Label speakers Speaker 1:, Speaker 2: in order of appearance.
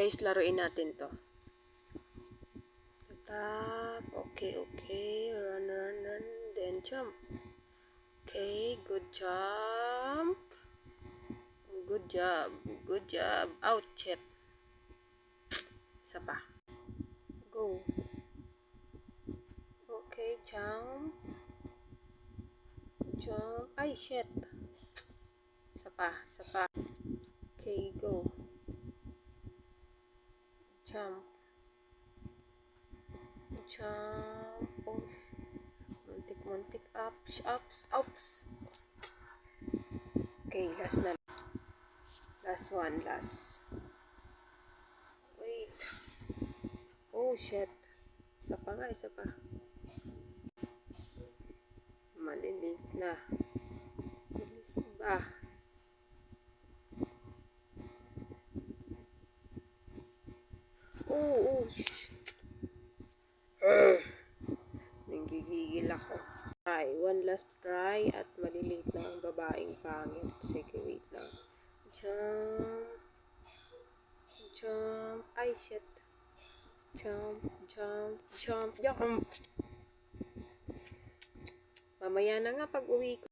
Speaker 1: Guys, laruin natin to. Tap. Okay. Run. Then jump. Okay, good jump. Good job. Out, shit. Isa pa. Go. Okay, jump. Ay, shit. Isa pa. Okay, go. Jump. Oh, muntik. Ups. Okay, last na. Last one. Wait. Oh, shit. Isa pa. Maliliit na. Bilis ba? Oh. Nanggigigil ako. One last try at maliliit na ang babaeng pangit. Sige, wait lang. Jump. Ay, shit. Jump. Mamaya na nga pag uwi ko.